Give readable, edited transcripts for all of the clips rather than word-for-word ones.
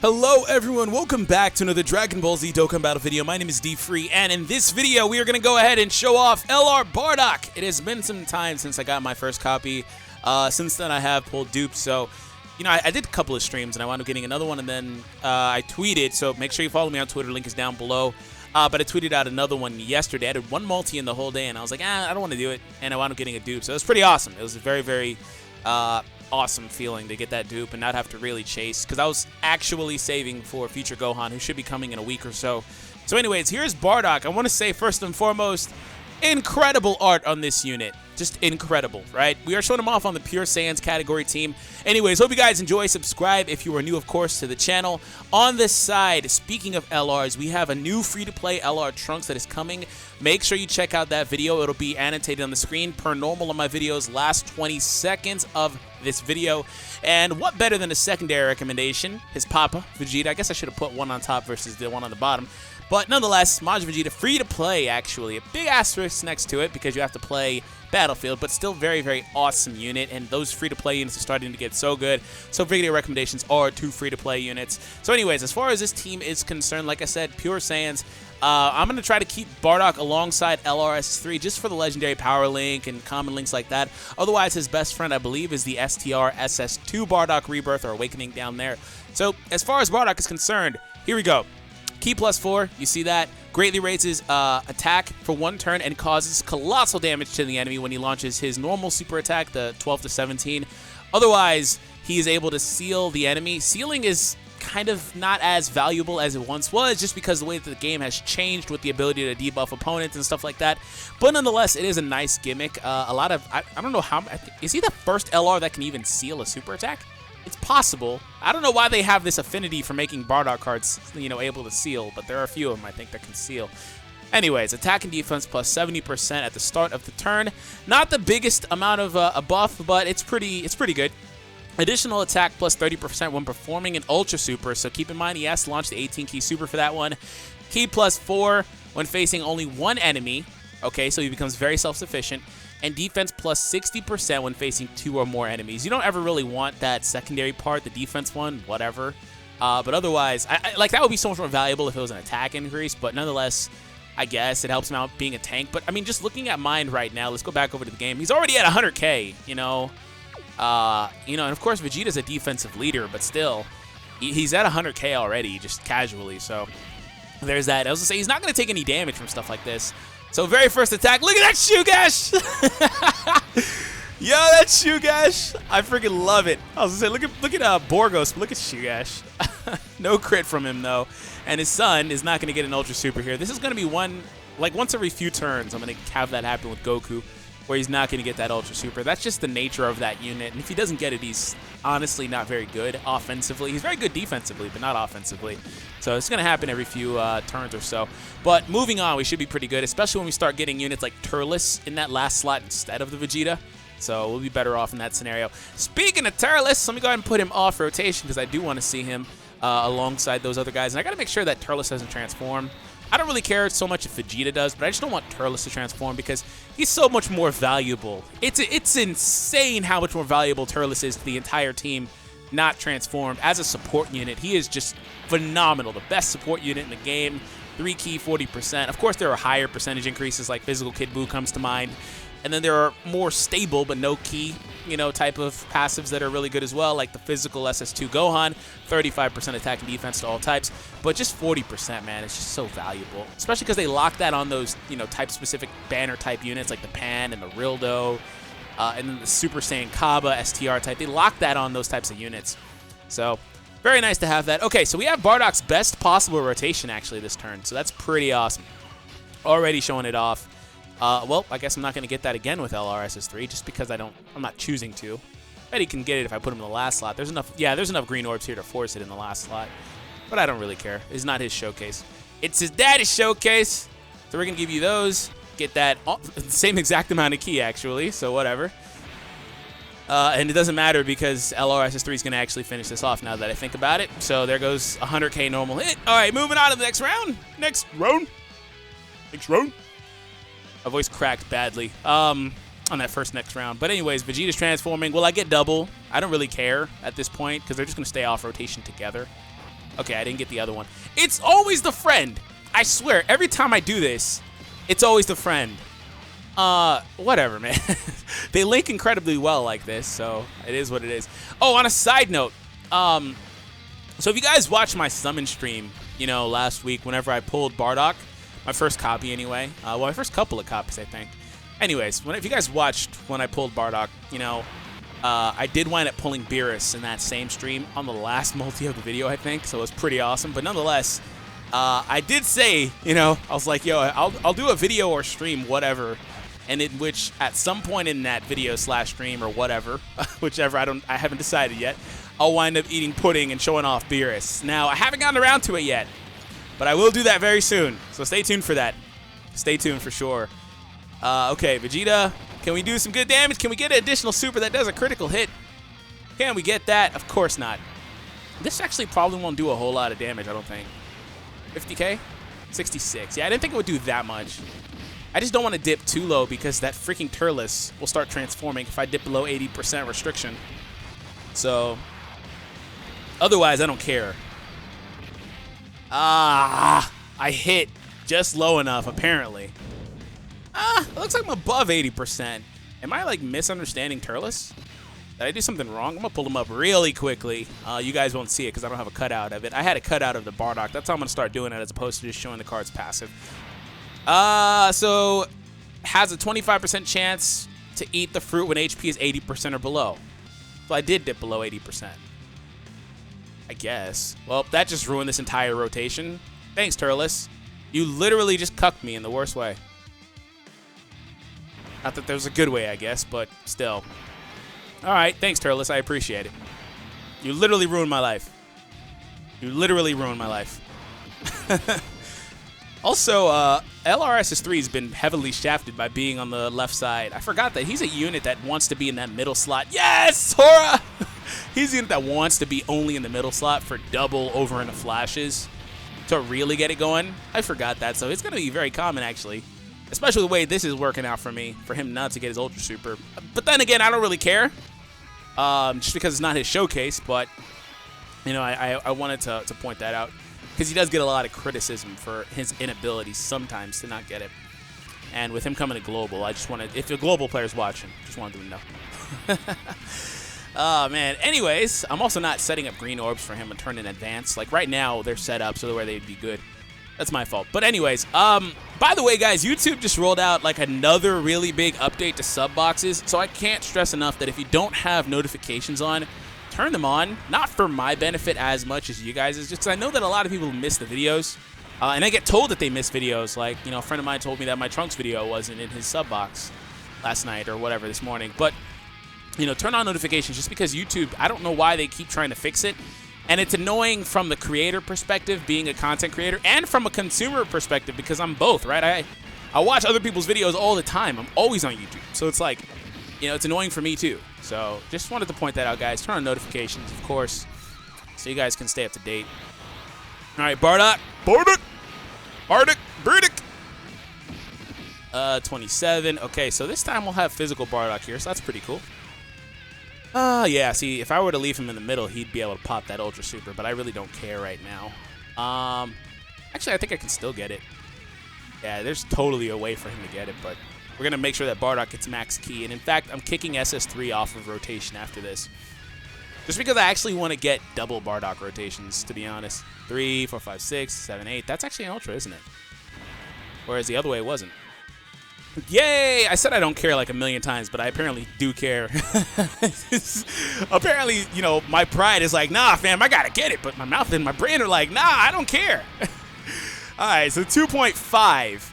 Hello everyone, welcome back to another Dragon Ball Z Dokkan Battle video. My name is D-Free, and in this video we are going to go ahead and show off LR Bardock. It has been some time since I got my first copy. Since then I have pulled dupes, so you know, I did a couple of streams and I wound up getting another one, and then I tweeted, so make sure you follow me on Twitter, link is down below. But I tweeted out another one yesterday. I did one multi in the whole day and I was like, I don't want to do it, and I wound up getting a dupe, so it was pretty awesome. It was a very, very awesome feeling to get that dupe and not have to really chase, because I was actually saving for future Gohan, who should be coming in a week or so. So anyways, here's Bardock. I want to say first and foremost, incredible art on this unit. Just incredible, right? We are showing him off on the Pure Saiyans category team. Anyways, hope you guys enjoy. Subscribe if you are new, of course, to the channel. On this side, speaking of LRs, we have a new free-to-play LR Trunks that is coming. Make sure you check out that video. It'll be annotated on the screen per normal on my videos, last 20 seconds of this video. And what better than a secondary recommendation? His Papa, Vegeta. I guess I should have put one on top versus the one on the bottom. But nonetheless, Majin Vegeta, free to play, actually. A big asterisk next to it because you have to play Battlefield, but still very, very awesome unit. And those free-to-play units are starting to get so good. So video recommendations are 2 free-to-play units. So anyways, as far as this team is concerned, like I said, Pure Saiyans, I'm going to try to keep Bardock alongside LRS3 just for the legendary power link and common links like that. Otherwise, his best friend, I believe, is the STR SS2 Bardock Rebirth or Awakening down there. So as far as Bardock is concerned, here we go. Key +4, you see that, greatly raises attack for 1 turn and causes colossal damage to the enemy when he launches his normal super attack, the 12 to 17. Otherwise, he is able to seal the enemy. Sealing is kind of not as valuable as it once was, just because the way that the game has changed with the ability to debuff opponents and stuff like that. But nonetheless, it is a nice gimmick. A lot of, I don't know how, is he the first LR that can even seal a super attack? It's possible. I don't know why they have this affinity for making Bardock cards, you know, able to seal, but there are a few of them, I think, that can seal. Anyways, attack and defense plus 70% at the start of the turn. Not the biggest amount of a buff, but it's pretty good. Additional attack plus 30% when performing an Ultra Super, so keep in mind he has to launch the 18-key Super for that one. Key +4 when facing only 1 enemy. Okay, so he becomes very self-sufficient. And defense plus 60% when facing 2 or more enemies. You don't ever really want that secondary part, the defense one, whatever. But otherwise, like that would be so much more valuable if it was an attack increase. But nonetheless, I guess it helps him out being a tank. But I mean, just looking at Mind right now, let's go back over to the game. He's already at 100k, you know. And of course Vegeta's a defensive leader, but still, he's at 100k already, just casually. So there's that. I was gonna say he's not gonna take any damage from stuff like this. So very first attack, look at that Shugash! Yo, that Shugash! I freaking love it. I was gonna say, look at Borgos, but look at Shugash. No crit from him though, and his son is not gonna get an Ultra Super here. This is gonna be once every few turns. I'm gonna have that happen with Goku, where he's not gonna get that Ultra Super. That's just the nature of that unit, and if he doesn't get it, he's honestly not very good offensively. He's very good defensively, but not offensively. So it's going to happen every few turns or so. But moving on, we should be pretty good, especially when we start getting units like Turles in that last slot instead of the Vegeta. So we'll be better off in that scenario. Speaking of Turles, let me go ahead and put him off rotation because I do want to see him alongside those other guys. And I got to make sure that Turles doesn't transform. I don't really care so much if Vegeta does, but I just don't want Turles to transform because he's so much more valuable. It's insane how much more valuable Turles is to the entire team not transformed. As a support unit, he is just phenomenal. The best support unit in the game. 3 key, 40%. Of course, there are higher percentage increases like Physical Kid Buu comes to mind. And then there are more stable but no key, you know, type of passives that are really good as well, like the Physical SS2 Gohan, 35% attack and defense to all types. But just 40%, man, it's just so valuable. Especially because they lock that on those, you know, type-specific banner-type units like the Pan and the Rildo. And then the Super Saiyan Kaba, STR type, they lock that on those types of units. So, very nice to have that. Okay, so we have Bardock's best possible rotation, actually, this turn. So that's pretty awesome. Already showing it off. Well, I guess I'm not going to get that again with LRSS3, just because I'm not choosing to. I bet he can get it if I put him in the last slot. There's enough green orbs here to force it in the last slot. But I don't really care. It's not his showcase. It's his daddy's showcase. So we're going to give you those. Get that same exact amount of key, actually, so whatever. And it doesn't matter because LRSS3 is going to actually finish this off now that I think about it. So there goes 100k normal hit. All right, moving on to the next round. Next round. My voice cracked badly on that next round. But anyways, Vegeta's transforming. Will I get double? I don't really care at this point because they're just going to stay off rotation together. Okay, I didn't get the other one. It's always the friend. I swear, every time I do this, it's always the friend. Whatever, man. They link incredibly well like this, so it is what it is. Oh, on a side note, so if you guys watched my summon stream, you know, last week whenever I pulled Bardock, my first copy anyway, well, my first couple of copies, I think. Anyways, if you guys watched when I pulled Bardock, you know, I did wind up pulling Beerus in that same stream on the last multi of the video, I think, so it was pretty awesome. But nonetheless, I did say, you know, I was like, yo, I'll do a video or stream, whatever, and in which at some point in that video / stream or whatever, whichever, I haven't decided yet, I'll wind up eating pudding and showing off Beerus. Now, I haven't gotten around to it yet, but I will do that very soon, so stay tuned for that. Stay tuned for sure. Okay, Vegeta, can we do some good damage? Can we get an additional super that does a critical hit? Can we get that? Of course not. This actually probably won't do a whole lot of damage, I don't think. 50k? 66. Yeah, I didn't think it would do that much. I just don't want to dip too low because that freaking Turles will start transforming if I dip below 80% restriction. So, otherwise, I don't care. I hit just low enough, apparently. It looks like I'm above 80%. Am I, like, misunderstanding Turles? Did I do something wrong? I'm going to pull him up really quickly. You guys won't see it because I don't have a cutout of it. I had a cutout of the Bardock. That's how I'm going to start doing it as opposed to just showing the card's passive. So, has a 25% chance to eat the fruit when HP is 80% or below. So I did dip below 80%. I guess. Well, that just ruined this entire rotation. Thanks, Turles. You literally just cucked me in the worst way. Not that there's a good way, I guess, but still. Alright, thanks, Turles. I appreciate it. You literally ruined my life. You literally ruined my life. Also, LRSS3 has been heavily shafted by being on the left side. I forgot that he's a unit that wants to be in that middle slot. Yes, Hora! He's a unit that wants to be only in the middle slot for double over into flashes to really get it going. I forgot that, so it's going to be very common, actually. Especially the way this is working out for me, for him not to get his Ultra Super. But then again, I don't really care, just because it's not his showcase. But, you know, I wanted to point that out. Because he does get a lot of criticism for his inability sometimes to not get it. And with him coming to Global, I just wanted, if the Global player's watching, just wanted them to know. Oh, man. Anyways, I'm also not setting up green orbs for him to turn in advance. Like, right now, they're set up so the way they'd be good. That's my fault. But anyways, by the way, guys, YouTube just rolled out, like, another really big update to sub boxes. So I can't stress enough that if you don't have notifications on, turn them on, not for my benefit as much as you guys, just because I know that a lot of people miss the videos, and I get told that they miss videos. Like, you know, a friend of mine told me that my Trunks video wasn't in his sub box last night or whatever this morning. But, you know, turn on notifications just because YouTube, I don't know why they keep trying to fix it, and it's annoying from the creator perspective, being a content creator, and from a consumer perspective because I'm both, right? I watch other people's videos all the time. I'm always on YouTube, so it's like, you know, it's annoying for me too. So just wanted to point that out, guys. Turn on notifications, of course, so you guys can stay up to date. All right, Bardock. 27. Okay, so this time we'll have physical Bardock here, so that's pretty cool. Yeah, see, if I were to leave him in the middle, he'd be able to pop that Ultra Super, but I really don't care right now. Actually, I think I can still get it. Yeah, there's totally a way for him to get it, but we're going to make sure that Bardock gets max key. And in fact, I'm kicking SS3 off of rotation after this. Just because I actually want to get double Bardock rotations, to be honest. 3, 4, 5, 6, 7, 8. That's actually an Ultra, isn't it? Whereas the other way it wasn't. Yay! I said I don't care like a million times, but I apparently do care. Apparently, you know, my pride is like, nah, fam, I got to get it. But my mouth and my brain are like, nah, I don't care. All right, so 2.5.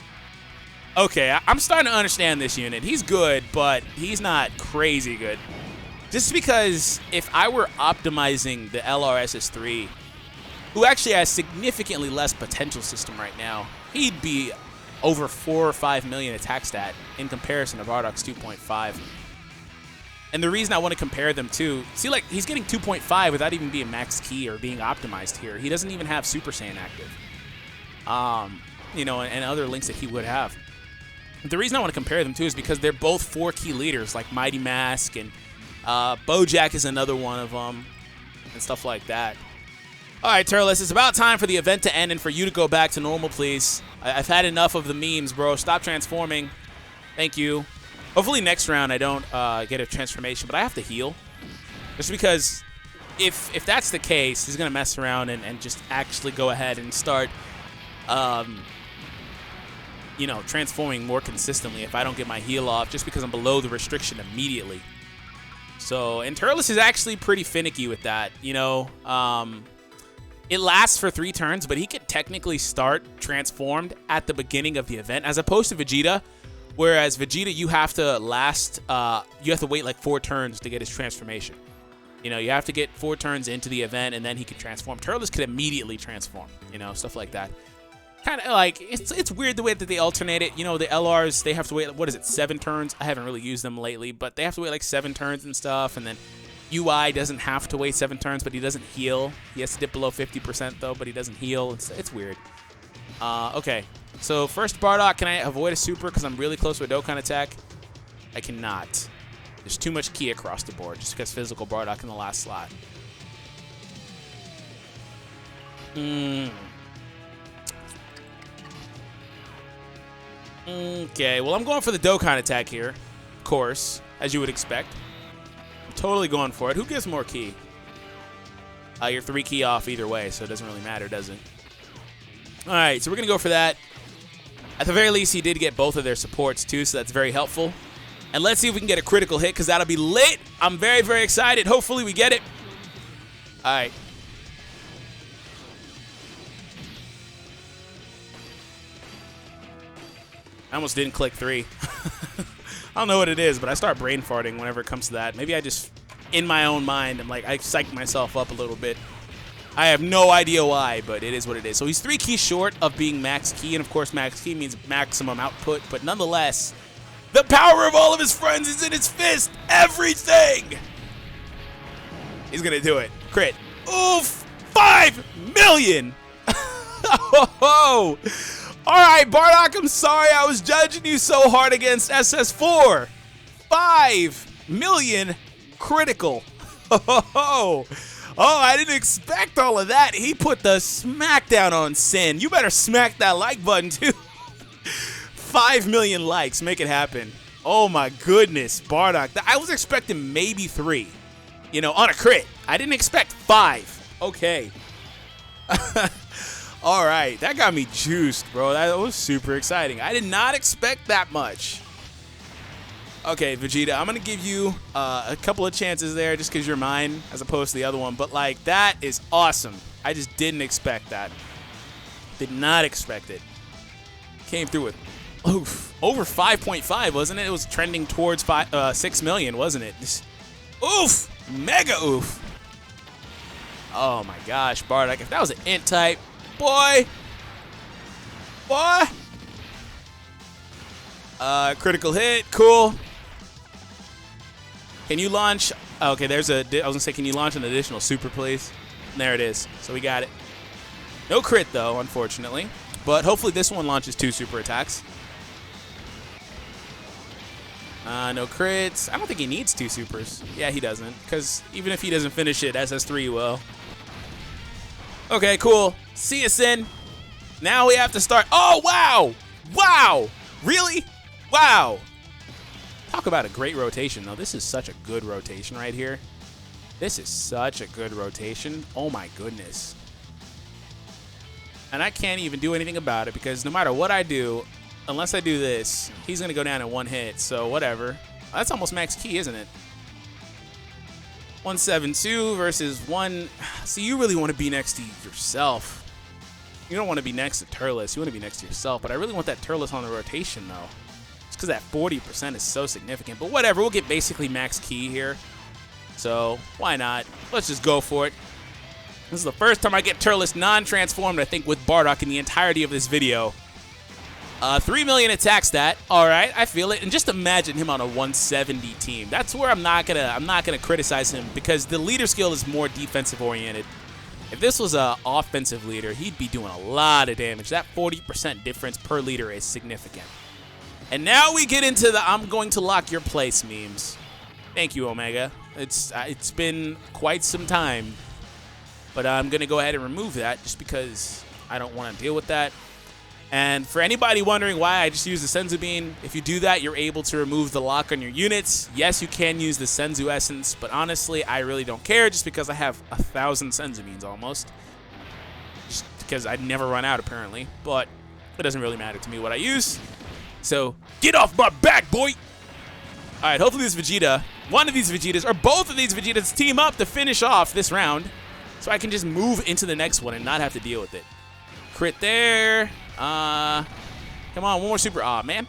Okay, I'm starting to understand this unit. He's good, but he's not crazy good. Just because if I were optimizing the LRSS3, who actually has significantly less potential system right now, he'd be over 4 or 5 million attack stat in comparison to Bardock's 2.5. And the reason I want to compare them to, see, like, he's getting 2.5 without even being max key or being optimized here. He doesn't even have Super Saiyan active. You know, and other links that he would have. The reason I want to compare them to is because they're both 4 key leaders, like Mighty Mask, and Bojack is another one of them, and stuff like that. All right, Turles, it's about time for the event to end and for you to go back to normal, please. I've had enough of the memes, bro. Stop transforming. Thank you. Hopefully next round I don't get a transformation, but I have to heal. Just because if that's the case, he's going to mess around and just actually go ahead and start, you know, transforming more consistently if I don't get my heal off just because I'm below the restriction immediately. So, and Turles is actually pretty finicky with that, you know. It lasts for 3 turns, but he could technically start transformed at the beginning of the event, as opposed to Vegeta. Whereas Vegeta, you have to wait like 4 turns to get his transformation. You know, you have to get 4 turns into the event, and then he can transform. Turles could immediately transform, you know, stuff like that. Kind of like, it's weird the way that they alternate it. You know, the LRs, they have to wait, what is it, 7 turns? I haven't really used them lately, but they have to wait like 7 turns and stuff, and then UI doesn't have to wait 7 turns, but he doesn't heal. He has to dip below 50% though, but he doesn't heal. It's weird. Okay, so first Bardock, can I avoid a super because I'm really close to a Dokkan attack? I cannot. There's too much ki across the board just because physical Bardock in the last slot. Okay, well I'm going for the Dokkan attack here, of course, as you would expect. Totally going for it. Who gives more ki? You're 3 ki off either way, so it doesn't really matter, does it? All right, so we're going to go for that. At the very least, he did get both of their supports, too, so that's very helpful. And let's see if we can get a critical hit, because that'll be lit. I'm very, very excited. Hopefully, we get it. All right. I almost didn't click 3. I don't know what it is, but I start brain farting whenever it comes to that. Maybe I just, in my own mind, I'm like, I psyched myself up a little bit. I have no idea why, but it is what it is. So he's 3 ki short of being max ki, and of course max ki means maximum output, but nonetheless, the power of all of his friends is in his fist. Everything! He's gonna do it. Crit. Oof! 5 million! Oh! Alright, Bardock, I'm sorry I was judging you so hard against SS4. 5 million critical. Oh, I didn't expect all of that. He put the smackdown on Sin. You better smack that like button, too. 5 million likes. Make it happen. Oh, my goodness, Bardock. I was expecting maybe 3, you know, on a crit. I didn't expect 5. Okay. All right, that got me juiced, bro. That was super exciting. I did not expect that much. Okay, Vegeta, I'm going to give you a couple of chances there just because you're mine as opposed to the other one. But, like, that is awesome. I just didn't expect that. Did not expect it. Came through with, oof, over 5.5, wasn't it? It was trending towards 6 million, wasn't it? Just, oof, mega oof. Oh, my gosh, Bardock. If that was an int type, boy. Critical hit. Cool. Can you launch? Okay, there's a. I was going to say, can you launch an additional super, please? There it is. So we got it. No crit, though, unfortunately. But hopefully this one launches 2 super attacks. No crits. I don't think he needs 2 supers. Yeah, he doesn't. Because even if he doesn't finish it, SS3 will. Okay, cool. See you, Sin. Now we have to start. Oh, wow. Wow. Really? Wow. Talk about a great rotation, though. This is such a good rotation right here. This is such a good rotation. Oh, my goodness. And I can't even do anything about it because no matter what I do, unless I do this, he's going to go down in 1 hit. So, whatever. That's almost max ki, isn't it? 172 versus 1. See, you really want to be next to yourself. You don't want to be next to Turles. You want to be next to yourself. But I really want that Turles on the rotation, though. Just because that 40% is so significant. But whatever. We'll get basically max ki here. So, why not? Let's just go for it. This is the first time I get Turles non-transformed, I think, with Bardock in the entirety of this video. 3 million attack stat. All right, I feel it. And just imagine him on a 170 team. That's where I'm not gonna criticize him because the leader skill is more defensive oriented. If this was an offensive leader, he'd be doing a lot of damage. That 40% difference per leader is significant. And now we get into the I'm going to lock your place memes. Thank you, Omega. It's been quite some time. But I'm going to go ahead and remove that just because I don't want to deal with that. And for anybody wondering why I just use the Senzu Bean, if you do that, you're able to remove the lock on your units. Yes, you can use the Senzu Essence, but honestly, I really don't care just because I have 1,000 Senzu Beans almost. Just because I never run out, apparently. But it doesn't really matter to me what I use. So, get off my back, boy! Alright, hopefully this Vegeta, one of these Vegetas, or both of these Vegetas team up to finish off this round. So I can just move into the next one and not have to deal with it. Crit there. Come on, one more super. Aw, man.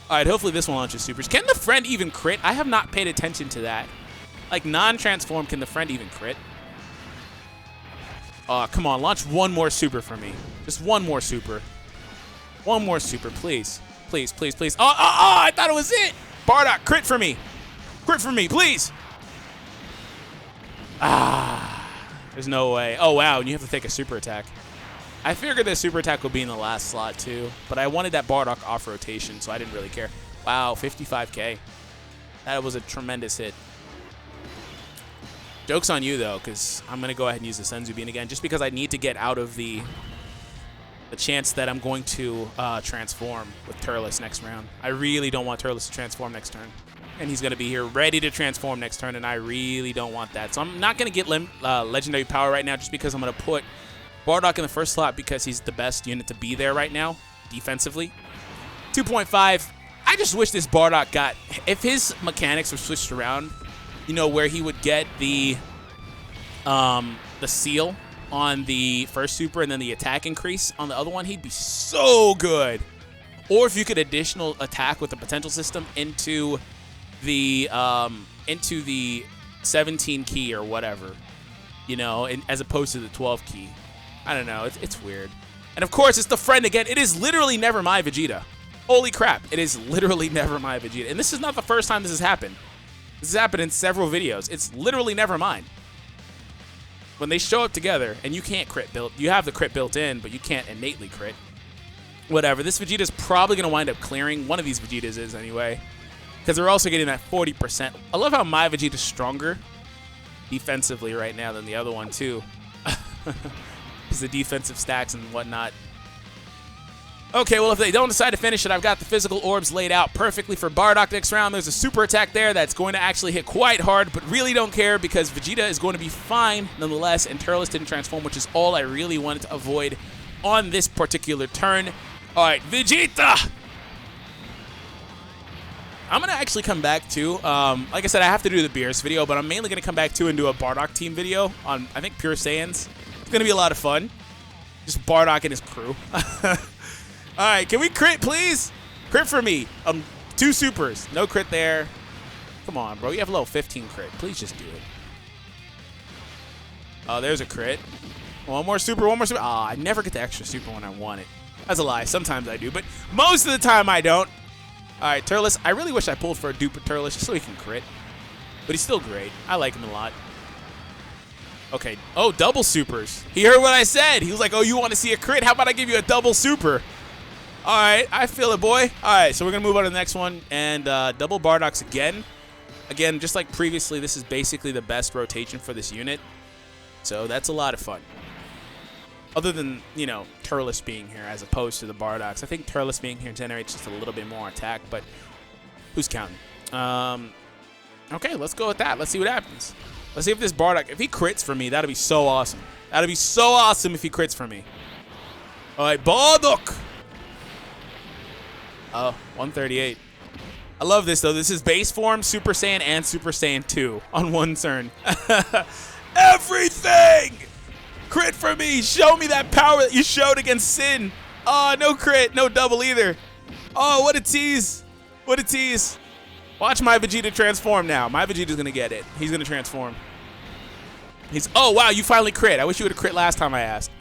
All right, hopefully this one launches supers. Can the friend even crit? I have not paid attention to that. Like, non-transform, can the friend even crit? Come on, launch one more super for me. Just one more super. One more super, please. Please, please, please. Oh, I thought it was it. Bardock, crit for me. Crit for me, please. There's no way. Oh, wow, and you have to take a super attack. I figured the super attack would be in the last slot too, but I wanted that Bardock off rotation, so I didn't really care. Wow, 55K. That was a tremendous hit. Joke's on you, though, because I'm going to go ahead and use the Senzu Bean again, just because I need to get out of the chance that I'm going to transform with Turles next round. I really don't want Turles to transform next turn. And he's going to be here ready to transform next turn, and I really don't want that. So I'm not going to get Legendary Power right now just because I'm going to put Bardock in the first slot because he's the best unit to be there right now, defensively. 2.5. I just wish this Bardock got, if his mechanics were switched around, you know, where he would get the seal on the first super and then the attack increase on the other one, he'd be so good. Or if you could additional attack with the potential system into the 17 key or whatever, you know, as opposed to the 12 key. I don't know. It's weird. And of course, it's the friend again. It is literally never my Vegeta. Holy crap. It is literally never my Vegeta. And this is not the first time this has happened. This has happened in several videos. It's literally never mine. When they show up together, and you can't crit built, you have the crit built in, but you can't innately crit. Whatever. This Vegeta is probably going to wind up clearing. One of these Vegetas is anyway. Because they're also getting that 40%. I love how my Vegeta's stronger defensively right now than the other one, too. Because the defensive stacks and whatnot. Okay, well, if they don't decide to finish it, I've got the physical orbs laid out perfectly for Bardock next round. There's a super attack there that's going to actually hit quite hard, but really don't care because Vegeta is going to be fine nonetheless, and Turles didn't transform, which is all I really wanted to avoid on this particular turn. All right, Vegeta! I'm going to actually come back to, like I said, I have to do the Beerus video, but I'm mainly going to come back to and do a Bardock team video on, I think, Pure Saiyans. It's going to be a lot of fun. Just Bardock and his crew. All right, can we crit, please? Crit for me. 2 supers. No crit there. Come on, bro. You have a level 15 crit. Please just do it. Oh, there's a crit. One more super, one more super. Oh, I never get the extra super when I want it. That's a lie. Sometimes I do, but most of the time I don't. All right, Turles. I really wish I pulled for a dupe with Turles just so he can crit. But he's still great. I like him a lot. Okay. Oh, double supers. He heard what I said. He was like, oh, you want to see a crit? How about I give you a double super? All right. I feel it, boy. All right. So we're going to move on to the next one. And double Bardocks again. Again, just like previously, this is basically the best rotation for this unit. So that's a lot of fun. Other than, you know, Turles being here as opposed to the Bardocks. I think Turles being here generates just a little bit more attack, but who's counting? Okay, let's go with that. Let's see what happens. Let's see if this Bardock, if he crits for me, that'd be so awesome. That'd be so awesome if he crits for me. All right, Bardock. Oh, 138. I love this, though. This is base form, Super Saiyan, and Super Saiyan 2 on one turn. Everything! Crit for me. Show me that power that you showed against Sin. Oh, no crit. No double either. Oh, what a tease. What a tease. Watch my Vegeta transform now. My Vegeta's going to get it. He's going to transform. Oh, wow, you finally crit. I wish you would have crit last time I asked.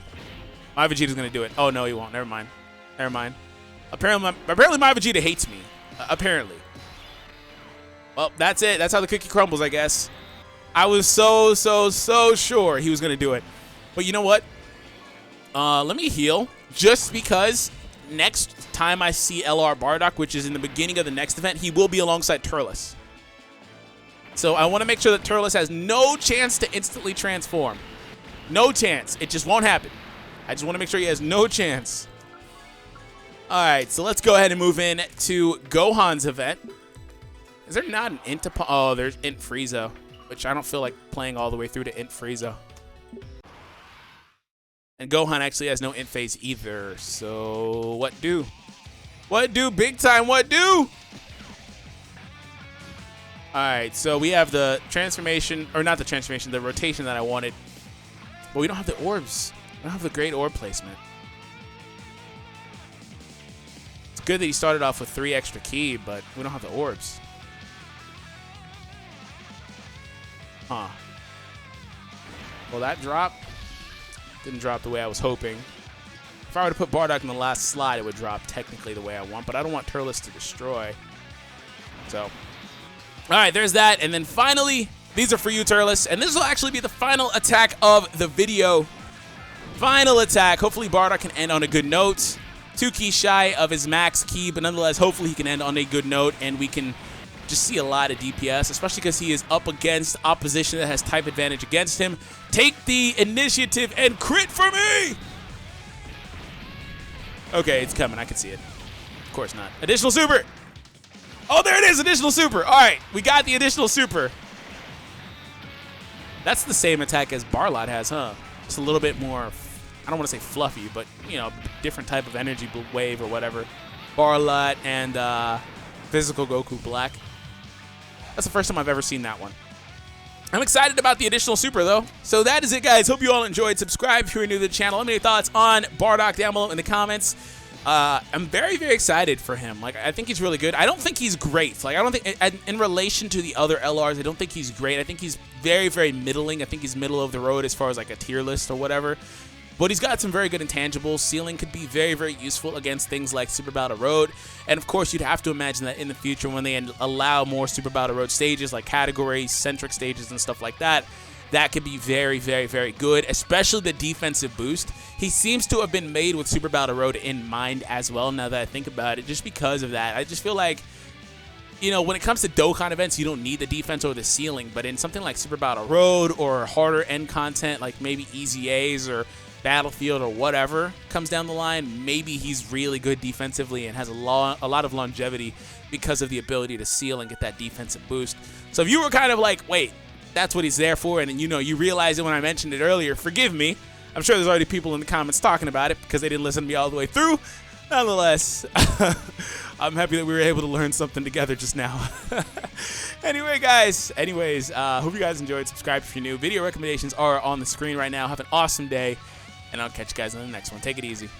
My Vegeta's going to do it. Oh, no, he won't. Never mind. Never mind. Apparently my Vegeta hates me. Apparently. Well, that's it. That's how the cookie crumbles, I guess. I was so sure he was going to do it. But you know what? Let me heal. Just because next time I see LR Bardock, which is in the beginning of the next event, he will be alongside Turles. So I want to make sure that Turles has no chance to instantly transform. No chance. It just won't happen. I just want to make sure he has no chance. All right, so let's go ahead and move in to Gohan's event. Is there not an Int? Oh, there's Int Frieza, which I don't feel like playing all the way through to Int Frieza. And Gohan actually has no Int phase either. So what do? What do? Big time, what do? All right, so we have the transformation, or not the transformation, the rotation that I wanted. But we don't have the orbs. We don't have the great orb placement. It's good that he started off with 3 extra ki, but we don't have the orbs. Huh. Well, that drop didn't drop the way I was hoping. If I were to put Bardock in the last slot, it would drop technically the way I want, but I don't want Turles to destroy. So, all right, there's that. And then finally, these are for you, Turles, and this will actually be the final attack of the video. Final attack. Hopefully, Bardock can end on a good note. 2 ki shy of his max ki, but nonetheless, hopefully he can end on a good note, and we can just see a lot of DPS, especially because he is up against opposition that has type advantage against him. Take the initiative and crit for me! Okay, it's coming. I can see it. Of course not. Additional super! Oh, there it is! Additional super! Alright, we got the additional super. That's the same attack as Barlot has, huh? Just a little bit more, I don't want to say fluffy, but, you know, different type of energy wave or whatever. Barlot and Physical Goku Black. That's the first time I've ever seen that one. I'm excited about the additional super, though. So that is it, guys. Hope you all enjoyed. Subscribe if you're new to the channel. Let me know your thoughts on Bardock down below in the comments. I'm very, very excited for him. Like, I think he's really good. I don't think he's great. Like, I don't think, in relation to the other LRs, I don't think he's great. I think he's very, very middling. I think he's middle of the road as far as, like, a tier list or whatever. But he's got some very good intangibles. Ceiling could be very, very useful against things like Super Battle Road. And, of course, you'd have to imagine that in the future when they allow more Super Battle Road stages, like category-centric stages and stuff like that, that could be very, very, very good, especially the defensive boost. He seems to have been made with Super Battle Road in mind as well, now that I think about it, just because of that. I just feel like, you know, when it comes to Dokkan events, you don't need the defense or the ceiling, but in something like Super Battle Road or harder end content, like maybe Easy A's or Battlefield or whatever comes down the line, maybe he's really good defensively and has a lot of longevity because of the ability to seal and get that defensive boost. So if you were kind of like, wait, that's what he's there for, and you know, you realize it when I mentioned it earlier, forgive me. I'm sure there's already people in the comments talking about it because they didn't listen to me all the way through. Nonetheless, I'm happy that we were able to learn something together just now. Anyway, guys, hope you guys enjoyed. Subscribe if you're new. Video recommendations are on the screen right now. Have an awesome day, and I'll catch you guys on the next one. Take it easy.